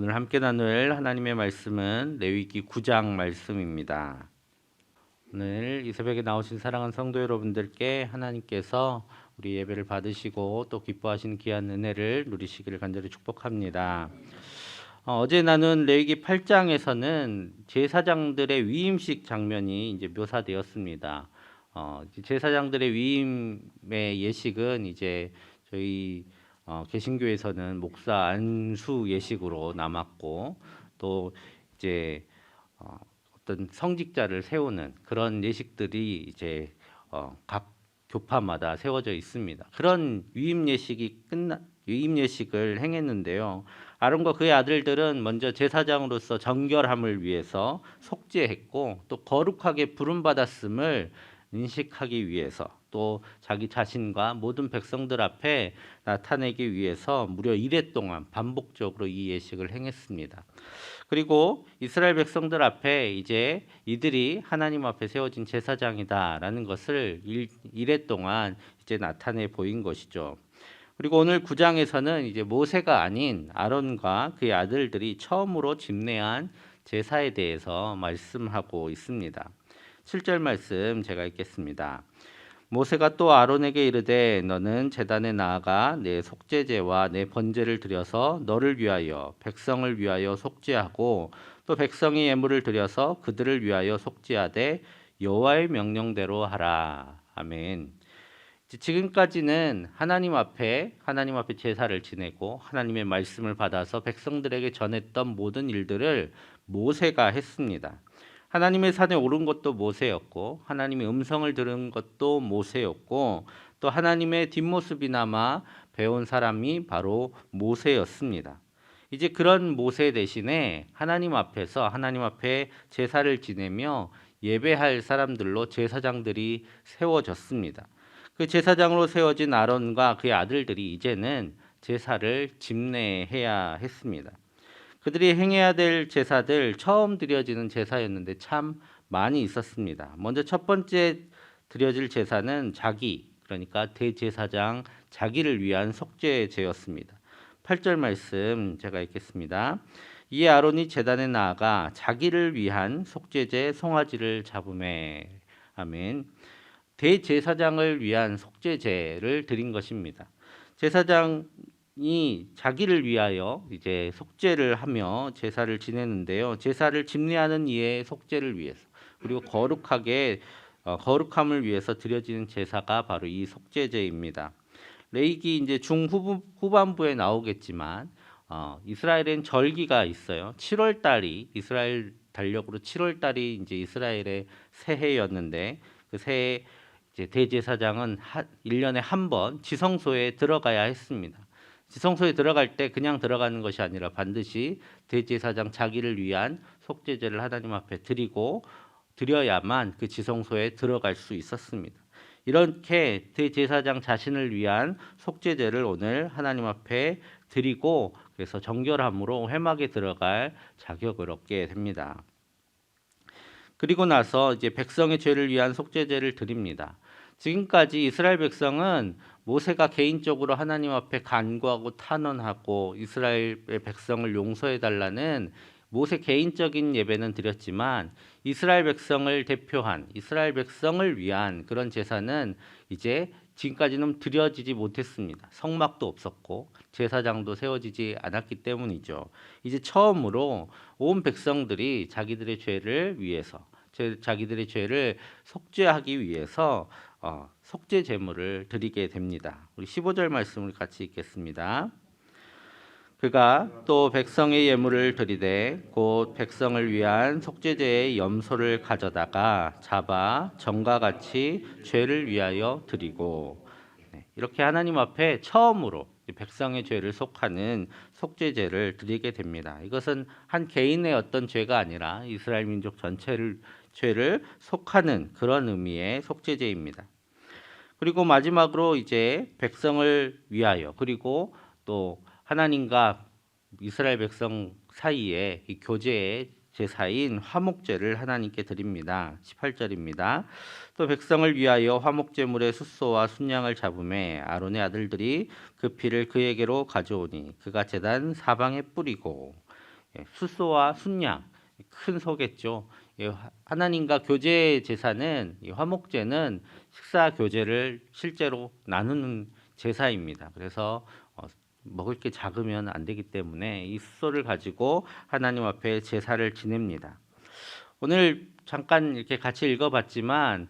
오늘 함께 나눌 하나님의 말씀은 레위기 9장 말씀입니다. 오늘 이 새벽에 나오신 사랑하는 성도 여러분들께 하나님께서 우리 예배를 받으시고 또 기뻐하시는 귀한 은혜를 누리시기를 간절히 축복합니다. 어제 나눈 레위기 8장에서는 제사장들의 위임식 장면이 이제 묘사되었습니다. 제사장들의 위임의 예식은 이제 저희 개신교에서는 목사 안수 예식으로 남았고, 또 이제 어떤 성직자를 세우는 그런 예식들이 이제 각 교파마다 세워져 있습니다. 그런 위임 예식을 행했는데요. 아론과 그의 아들들은 먼저 제사장으로서 정결함을 위해서 속죄했고, 또 거룩하게 부름받았음을 인식하기 위해서, 또 자기 자신과 모든 백성들 앞에 나타내기 위해서 무려 1회 동안 반복적으로 이 예식을 행했습니다. 그리고 이스라엘 백성들 앞에 이제 이들이 하나님 앞에 세워진 제사장이다라는 것을 1회 동안 이제 나타내 보인 것이죠. 그리고 오늘 9장에서는 이제 모세가 아닌 아론과 그의 아들들이 처음으로 집례한 제사에 대해서 말씀하고 있습니다. 7절 말씀 제가 읽겠습니다. 모세가 또 아론에게 이르되 너는 제단에 나아가 내 속죄제와 내 번제를 드려서 너를 위하여 백성을 위하여 속죄하고 또 백성이 예물을 드려서 그들을 위하여 속죄하되 여호와의 명령대로 하라. 아멘. 지금까지는 하나님 앞에 제사를 지내고 하나님의 말씀을 받아서 백성들에게 전했던 모든 일들을 모세가 했습니다. 하나님의 산에 오른 것도 모세였고, 하나님의 음성을 들은 것도 모세였고, 또 하나님의 뒷모습이나마 배운 사람이 바로 모세였습니다. 이제 그런 모세 대신에 하나님 앞에 제사를 지내며 예배할 사람들로 제사장들이 세워졌습니다. 그 제사장으로 세워진 아론과 그의 아들들이 이제는 제사를 집례해야 했습니다. 그들이 행해야 될 제사들, 처음 드려지는 제사였는데 참 많이 있었습니다. 먼저 첫 번째 드려질 제사는 그러니까 대제사장 자기를 위한 속죄제였습니다. 8절 말씀 제가 읽겠습니다. 이에 아론이 제단에 나아가 자기를 위한 속죄제 송아지를 잡으매. 아멘. 대제사장을 위한 속죄제를 드린 것입니다. 제사장이 자기를 위하여 이제 속죄를 하며 제사를 지내는데요. 제사를 집례하는 이의 속죄를 위해서, 그리고 거룩함을 위해서 드려지는 제사가 바로 이 속죄제입니다. 레위기 이제 중후반부에 나오겠지만 이스라엘엔 절기가 있어요. 7월 달이 이스라엘 달력으로 7월 달이 이제 이스라엘의 새해였는데, 그 새해 이제 대제사장은 1년에 한 번 지성소에 들어가야 했습니다. 지성소에 들어갈 때 그냥 들어가는 것이 아니라 반드시 대제사장 자기를 위한 속죄제를 하나님 앞에 드려야만 그 지성소에 들어갈 수 있었습니다. 이렇게 대제사장 자신을 위한 속죄제를 오늘 하나님 앞에 드리고, 그래서 정결함으로 회막에 들어갈 자격을 얻게 됩니다. 그리고 나서 이제 백성의 죄를 위한 속죄제를 드립니다. 지금까지 이스라엘 백성은 모세가 개인적으로 하나님 앞에 간구하고 탄원하고 이스라엘의 백성을 용서해 달라는 모세 개인적인 예배는 드렸지만, 이스라엘 백성을 대표한 이스라엘 백성을 위한 그런 제사는 이제 지금까지는 드려지지 못했습니다. 성막도 없었고 제사장도 세워지지 않았기 때문이죠. 이제 처음으로 온 백성들이 자기들의 죄를 위해서, 자기들의 죄를 속죄하기 위해서 속죄 제물을 드리게 됩니다. 우리 15절 말씀을 같이 읽겠습니다. 그가 또 백성의 예물을 드리되 곧 백성을 위한 속죄제의 염소를 가져다가 잡아 전과 같이 죄를 위하여 드리고, 이렇게 하나님 앞에 처음으로 백성의 죄를 속하는 속죄제를 드리게 됩니다. 이것은 한 개인의 어떤 죄가 아니라 이스라엘 민족 전체를 죄를 속하는 그런 의미의 속죄제입니다. 그리고 마지막으로 이제 백성을 위하여, 그리고 또 하나님과 이스라엘 백성 사이에 이 교제의 제사인 화목제를 하나님께 드립니다. 18절입니다. 또 백성을 위하여 화목제물의 숫소와 순양을 잡음에 아론의 아들들이 그 피를 그에게로 가져오니 그가 제단 사방에 뿌리고, 숫소와 순양, 큰 소겠죠. 하나님과 교제 제사는 이 화목제는 식사 교제를 실제로 나누는 제사입니다. 그래서 먹을 게 작으면 안 되기 때문에 이 숫소를 가지고 하나님 앞에 제사를 지냅니다. 오늘 잠깐 이렇게 같이 읽어봤지만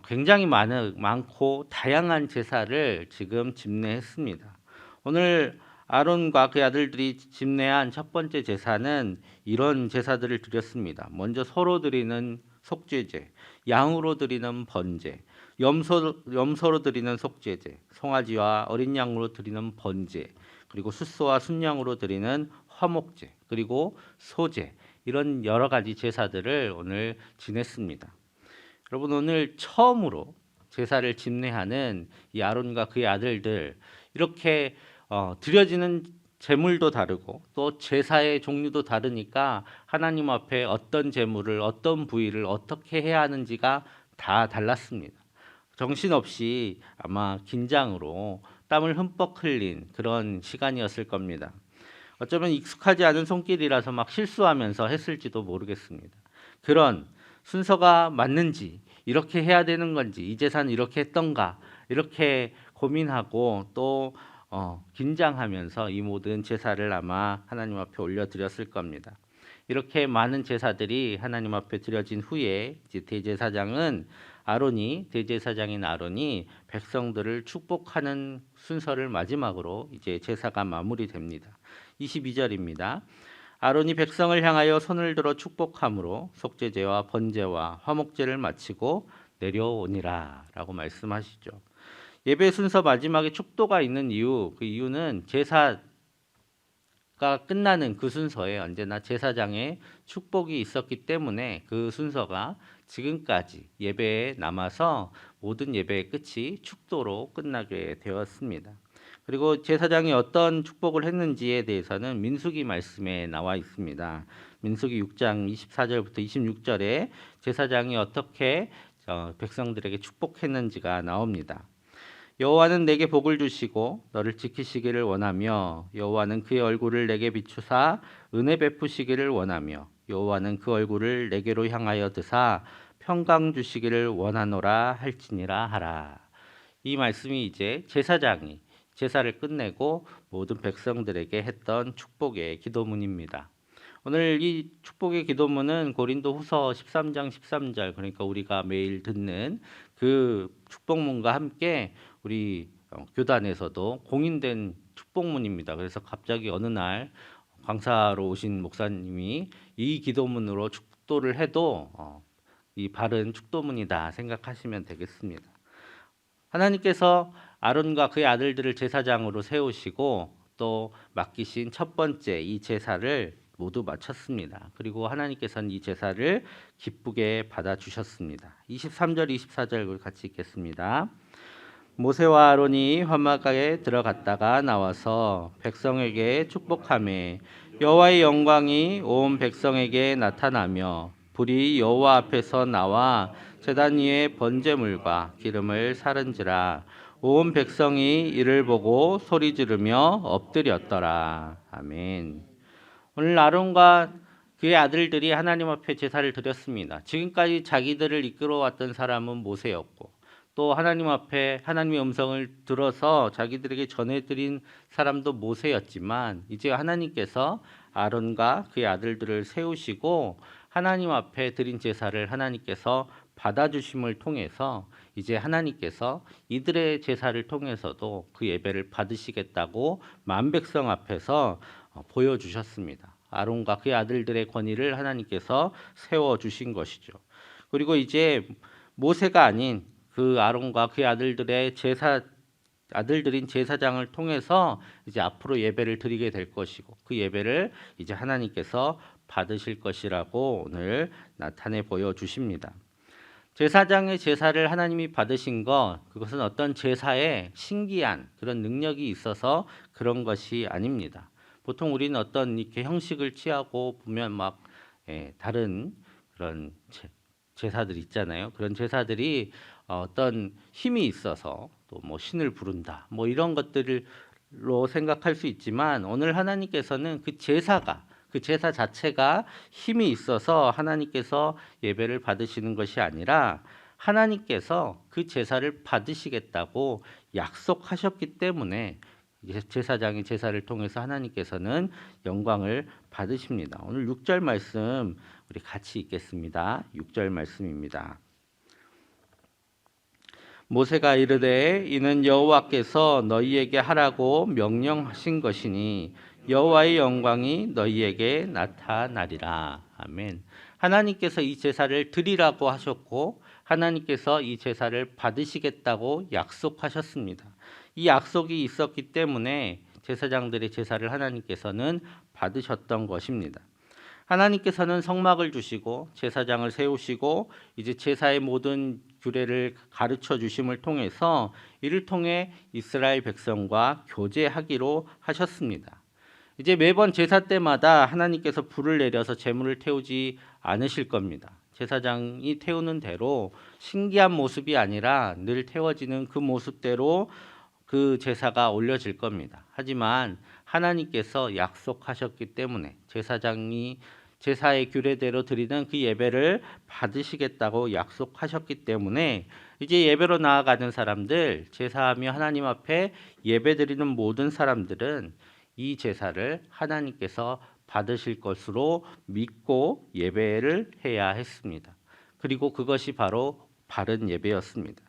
굉장히 많고 다양한 제사를 지금 집례했습니다. 오늘 아론과 그의 아들들이 집례한 첫 번째 제사는 이런 제사들을 드렸습니다. 먼저 소로 드리는 속죄제, 양으로 드리는 번제, 염소로 드리는 속죄제, 송아지와 어린 양으로 드리는 번제, 그리고 숫소와 순양으로 드리는 화목제, 그리고 소제, 이런 여러 가지 제사들을 오늘 지냈습니다. 여러분, 오늘 처음으로 제사를 집례하는 이 아론과 그의 아들들, 이렇게 드려지는 제물도 다르고 또 제사의 종류도 다르니까 하나님 앞에 어떤 제물을, 어떤 부위를 어떻게 해야 하는지가 다 달랐습니다. 정신없이 아마 긴장으로 땀을 흠뻑 흘린 그런 시간이었을 겁니다. 어쩌면 익숙하지 않은 손길이라서 막 실수하면서 했을지도 모르겠습니다. 그런 순서가 맞는지, 이렇게 해야 되는 건지, 이 제사는 이렇게 했던가, 이렇게 고민하고 또 긴장하면서 이 모든 제사를 아마 하나님 앞에 올려드렸을 겁니다. 이렇게 많은 제사들이 하나님 앞에 드려진 후에 이제 대제사장인 아론이 백성들을 축복하는 순서를 마지막으로 이제 제사가 마무리됩니다. 22절입니다. 아론이 백성을 향하여 손을 들어 축복함으로 속죄제와 번제와 화목제를 마치고 내려오니라 라고 말씀하시죠. 예배 순서 마지막에 축도가 있는 이유, 그 이유는 제사가 끝나는 그 순서에 언제나 제사장의 축복이 있었기 때문에 그 순서가 지금까지 예배에 남아서 모든 예배의 끝이 축도로 끝나게 되었습니다. 그리고 제사장이 어떤 축복을 했는지에 대해서는 민수기 말씀에 나와 있습니다. 민수기 6장 24절부터 26절에 제사장이 어떻게 백성들에게 축복했는지가 나옵니다. 여호와는 내게 복을 주시고 너를 지키시기를 원하며 여호와는 그의 얼굴을 내게 비추사 은혜 베푸시기를 원하며 여호와는 그 얼굴을 내게로 향하여 드사 평강 주시기를 원하노라 할지니라 하라. 이 말씀이 이제 제사장이 제사를 끝내고 모든 백성들에게 했던 축복의 기도문입니다. 오늘 이 축복의 기도문은 고린도후서 13장 13절, 그러니까 우리가 매일 듣는 그 축복문과 함께 우리 교단에서도 공인된 축복문입니다. 그래서 갑자기 어느 날 강사로 오신 목사님이 이 기도문으로 축도를 해도 이 바른 축도문이다 생각하시면 되겠습니다. 하나님께서 아론과 그의 아들들을 제사장으로 세우시고 또 맡기신 첫 번째 이 제사를 모두 마쳤습니다. 그리고 하나님께서는 이 제사를 기쁘게 받아주셨습니다. 23절 24절 같이 읽겠습니다. 모세와 아론이 화막에 들어갔다가 나와서 백성에게 축복하매 여호와의 영광이 온 백성에게 나타나며 불이 여호와 앞에서 나와 제단 위에 번제물과 기름을 사른지라 온 백성이 이를 보고 소리 지르며 엎드렸더라. 아멘. 오늘 아론과 그의 아들들이 하나님 앞에 제사를 드렸습니다. 지금까지 자기들을 이끌어왔던 사람은 모세였고 또 하나님 앞에 하나님의 음성을 들어서 자기들에게 전해드린 사람도 모세였지만 이제 하나님께서 아론과 그의 아들들을 세우시고 하나님 앞에 드린 제사를 하나님께서 받아주심을 통해서 이제 하나님께서 이들의 제사를 통해서도 그 예배를 받으시겠다고 만백성 앞에서 보여주셨습니다. 아론과 그의 아들들의 권위를 하나님께서 세워주신 것이죠. 그리고 이제 모세가 아닌 그 아론과 그의 아들들인 제사장을 통해서 이제 앞으로 예배를 드리게 될 것이고 그 예배를 이제 하나님께서 받으실 것이라고 오늘 나타내 보여주십니다. 제사장의 제사를 하나님이 받으신 것, 그것은 어떤 제사에 신기한 그런 능력이 있어서 그런 것이 아닙니다. 보통 우리는 어떤 이렇게 형식을 취하고 보면 막 다른 그런 제사들 있잖아요. 그런 제사들이 어떤 힘이 있어서 또 뭐 신을 부른다, 뭐 이런 것들로 생각할 수 있지만 오늘 하나님께서는 그 제사가 그 제사 자체가 힘이 있어서 하나님께서 예배를 받으시는 것이 아니라 하나님께서 그 제사를 받으시겠다고 약속하셨기 때문에 제사장이 제사를 통해서 하나님께서는 영광을 받으십니다. 오늘 6절 말씀 우리 같이 읽겠습니다. 6절 말씀입니다. 모세가 이르되 이는 여호와께서 너희에게 하라고 명령하신 것이니 여호와의 영광이 너희에게 나타나리라. 아멘. 하나님께서 이 제사를 드리라고 하셨고 하나님께서 이 제사를 받으시겠다고 약속하셨습니다. 이 약속이 있었기 때문에 제사장들의 제사를 하나님께서는 받으셨던 것입니다. 하나님께서는 성막을 주시고 제사장을 세우시고 이제 제사의 모든 규례를 가르쳐 주심을 통해서 이를 통해 이스라엘 백성과 교제하기로 하셨습니다. 이제 매번 제사 때마다 하나님께서 불을 내려서 제물을 태우지 않으실 겁니다. 제사장이 태우는 대로 신기한 모습이 아니라 늘 태워지는 그 모습대로 그 제사가 올려질 겁니다. 하지만 하나님께서 약속하셨기 때문에 제사장이 제사의 규례대로 드리는 그 예배를 받으시겠다고 약속하셨기 때문에 이제 예배로 나아가는 사람들, 제사하며 하나님 앞에 예배드리는 모든 사람들은 이 제사를 하나님께서 받으실 것으로 믿고 예배를 해야 했습니다. 그리고 그것이 바로 바른 예배였습니다.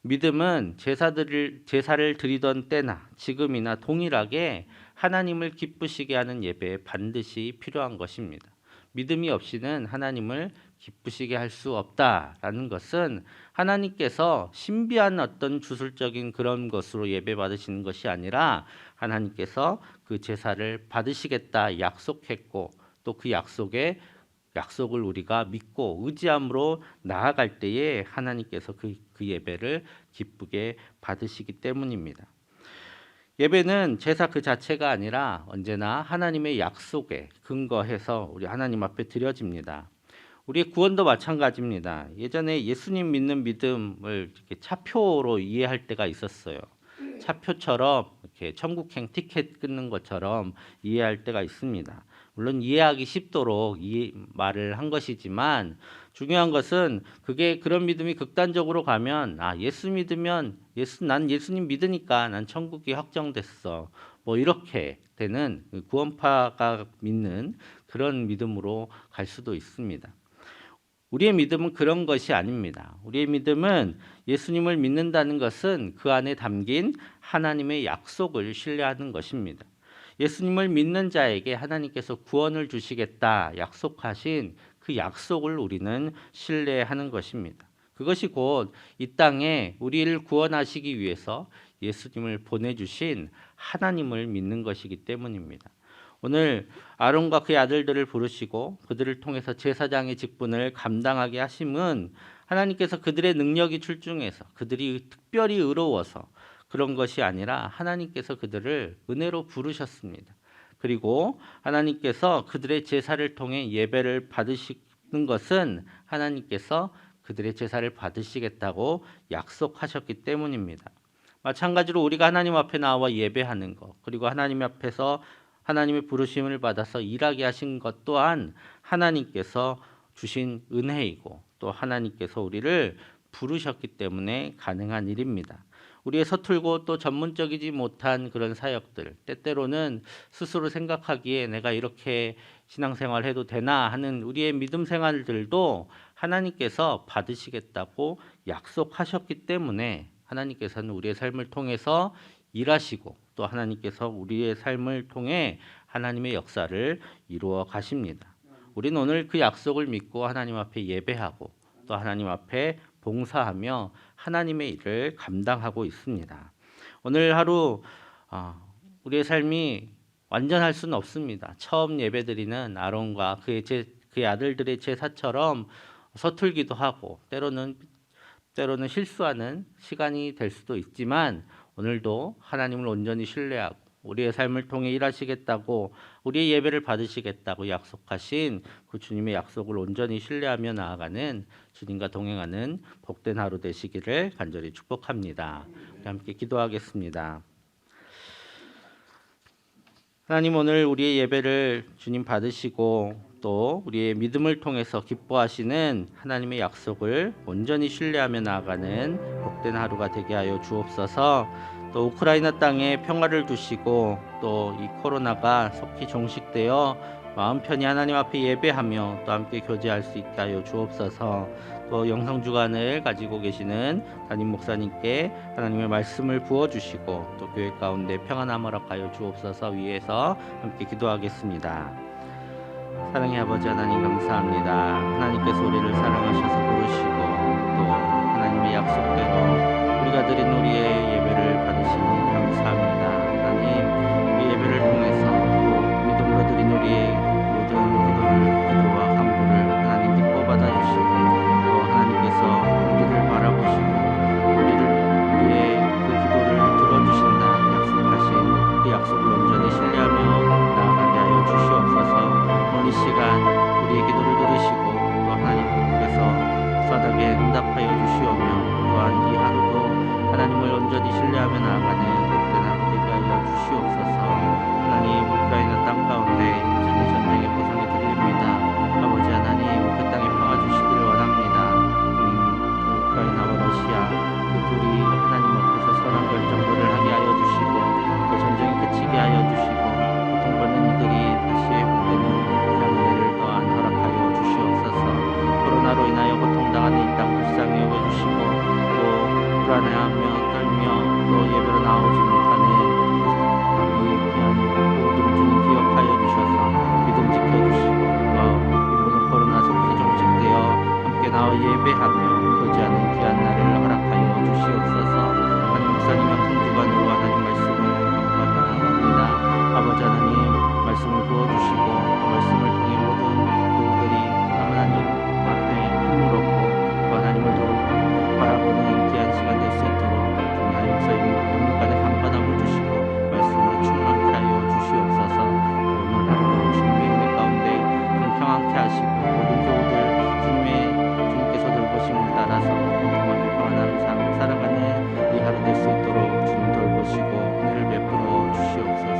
믿음은 제사를 드리던 때나 지금이나 동일하게 하나님을 기쁘시게 하는 예배에 반드시 필요한 것입니다. 믿음이 없이는 하나님을 기쁘시게 할 수 없다라는 것은 하나님께서 신비한 어떤 주술적인 그런 것으로 예배 받으시는 것이 아니라 하나님께서 그 제사를 받으시겠다 약속했고 또 그 약속을 우리가 믿고 의지함으로 나아갈 때에 하나님께서 그 예배를 기쁘게 받으시기 때문입니다. 예배는 제사 그 자체가 아니라 언제나 하나님의 약속에 근거해서 우리 하나님 앞에 드려집니다. 우리의 구원도 마찬가지입니다. 예전에 예수님 믿는 믿음을 이렇게 차표로 이해할 때가 있었어요. 차표처럼 이렇게 천국행 티켓 끊는 것처럼 이해할 때가 있습니다. 물론 이해하기 쉽도록 말을 한 것이지만 중요한 것은 그게 그런 믿음이 극단적으로 가면 예수 믿으면 난 예수님 믿으니까 난 천국이 확정됐어. 뭐 이렇게 되는 구원파가 믿는 그런 믿음으로 갈 수도 있습니다. 우리의 믿음은 그런 것이 아닙니다. 우리의 믿음은 예수님을 믿는다는 것은 그 안에 담긴 하나님의 약속을 신뢰하는 것입니다. 예수님을 믿는 자에게 하나님께서 구원을 주시겠다 약속하신 그 약속을 우리는 신뢰하는 것입니다. 그것이 곧 이 땅에 우리를 구원하시기 위해서 예수님을 보내주신 하나님을 믿는 것이기 때문입니다. 오늘 아론과 그의 아들들을 부르시고 그들을 통해서 제사장의 직분을 감당하게 하심은 하나님께서 그들의 능력이 출중해서 그들이 특별히 의로워서 그런 것이 아니라 하나님께서 그들을 은혜로 부르셨습니다. 그리고 하나님께서 그들의 제사를 통해 예배를 받으시는 것은 하나님께서 그들의 제사를 받으시겠다고 약속하셨기 때문입니다. 마찬가지로 우리가 하나님 앞에 나와 예배하는 것, 그리고 하나님 앞에서 하나님의 부르심을 받아서 일하게 하신 것 또한 하나님께서 주신 은혜이고 또 하나님께서 우리를 부르셨기 때문에 가능한 일입니다. 우리의 서툴고 또 전문적이지 못한 그런 사역들, 때때로는 스스로 생각하기에 내가 이렇게 신앙생활 해도 되나 하는 우리의 믿음 생활들도 하나님께서 받으시겠다고 약속하셨기 때문에 하나님께서는 우리의 삶을 통해서 일하시고 또 하나님께서 우리의 삶을 통해 하나님의 역사를 이루어 가십니다. 우리는 오늘 그 약속을 믿고 하나님 앞에 예배하고 또 하나님 앞에 봉사하며 하나님의 일을 감당하고 있습니다. 오늘 하루 우리의 삶이 완전할 수는 없습니다. 처음 예배드리는 아론과 그의 아들들의 제사처럼 서툴기도 하고 때로는 실수하는 시간이 될 수도 있지만 오늘도 하나님을 온전히 신뢰하고 우리의 삶을 통해 일하시겠다고 우리의 예배를 받으시겠다고 약속하신 그 주님의 약속을 온전히 신뢰하며 나아가는 주님과 동행하는 복된 하루 되시기를 간절히 축복합니다. 우리 함께 기도하겠습니다. 하나님, 오늘 우리의 예배를 주님 받으시고 또 우리의 믿음을 통해서 기뻐하시는 하나님의 약속을 온전히 신뢰하며 나아가는 복된 하루가 되게 하여 주옵소서. 또 우크라이나 땅에 평화를 두시고 또 이 코로나가 속히 종식되어 마음 편히 하나님 앞에 예배하며 또 함께 교제할 수 있게 하여 주옵소서. 또 영성 주간을 가지고 계시는 담임 목사님께 하나님의 말씀을 부어주시고 또 교회 가운데 평안함 허락하여 주옵소서. 위에서 함께 기도하겠습니다. 사랑의 아버지 하나님, 감사합니다. 하나님께서 우리를 사랑하셔서 부르시고 또 하나님의 약속대로 우리가 드린 우리의 예배를 받으시니 감사합니다. 하나님, 우리 예배를 통해서 또 믿음으로 드린 우리의 모든 기도와 간구를 하나님 기뻐 받아주시고 또 하나님께서 우리를 바라보시고 우리의 그 기도를 들어주신다 약속하신 그 약속을 온전히 신뢰하며 나아가게 하여 주시옵소서. 이 시간 우리의 기도를 들으시고 또 하나님께서 싸다게 응답하여 주시오며 또한 이 하루도 하나님을 온전히 신뢰하며 나아가는 복된 하루 되게 하여 주시옵소서. 하나님, 우크라이나 땅 가운데 전쟁의 고성이 들립니다. 아버지 하나님, 그 땅에 평화 주시기를 원합니다. 우크라이나와 러시아 그 둘이 하나님 앞에서 선한 결정들을 하게 하여 주시고 또 전쟁이 그치게 하여 주시고 고통받는 이들이 다시 회복되는 은혜를 또한 허락하여 주시옵소서. 코로나로 인하여 고통당하는 이 땅 불쌍히 여겨주시고 또 불안해하며 떨며 또 예배로 나오지 못하는 이 귀한 모든 주님 기억하여 주셔서 믿음 지켜주시고 또 이 모든 코로나 속히 종식되어 함께 나와 예배하며 교제하는 귀한 날을 허락하여 주시옵소서. 하나님, 목사님 영성주간으로 하나님 말씀을 감사하며 나아갑니다. 아버지 하나님, 말씀을 부어주시고 그 말씀을 통해 모든 누구들이 하나님 앞에 힘을 얻고 또 하나님을 더욱 바라보는 귀한 시간 될 수 있도록 하나님 목사님 눈물간에 강건함을 주시고 말씀으로 충만케 하여 주시옵소서. 오늘 하루도 주님의 은혜 가운데 평안케 하시고 모든 교우들 주님께서 돌보심을 따라서 공평하며 평안한 삶 살아가는 이 하루 될 수 있도록 주님 돌보시고 은혜를 베풀어 주시옵소서.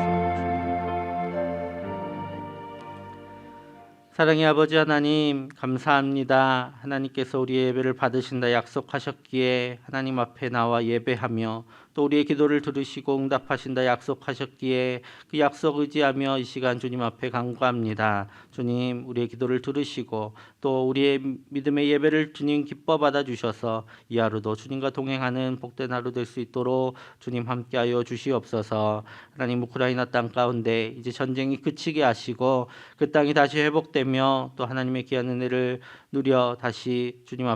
사랑의 아버지 하나님, 감사합니다. 하나님께서 우리의 예배를 받으신다 약속하셨기에 하나님 앞에 나와 예배하며 또 우리의 기도를 들으시고 응답하신다 약속하셨기에 그 약속 의지하며 이 시간 주님 앞에 간구합니다. 주님, 우리의 기도를 들으시고 또 우리의 믿음의 예배를 주님 기뻐 받아주셔서 이 하루도 주님과 동행하는 복된 하루 될 수 있도록 주님 함께하여 주시옵소서. 하나님, 우크라이나 땅 가운데 이제 전쟁이 그치게 하시고 그 땅이 다시 회복되며 또 하나님의 귀한 은혜를 누려 다시 주님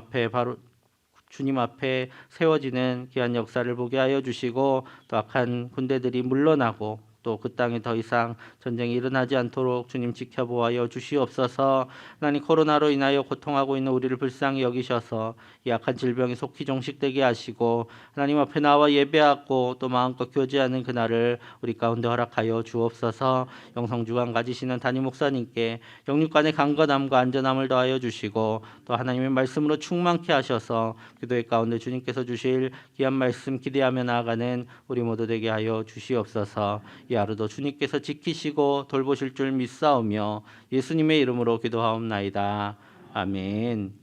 앞에 세워지는 귀한 역사를 보게 하여 주시고 또 악한 군대들이 물러나고 또 그 땅에 더 이상 전쟁이 일어나지 않도록 주님 지켜보아여 주시옵소서. 하나님, 코로나로 인하여 고통하고 있는 우리를 불쌍히 여기셔서 이 악한 질병이 속히 종식되게 하시고 하나님 앞에 나와 예배하고 또 마음껏 교제하는 그날을 우리 가운데 허락하여 주옵소서. 영성주간 가지시는 담임 목사님께 영육간의 강건함과 안전함을 더하여 주시고 또 하나님의 말씀으로 충만케 하셔서 기도의 가운데 주님께서 주실 귀한 말씀 기대하며 나아가는 우리 모두 되게 하여 주시옵소서. 이 하루도 주님께서 지키시고 돌보실 줄 믿사오며 예수님의 이름으로 기도하옵나이다. 아멘.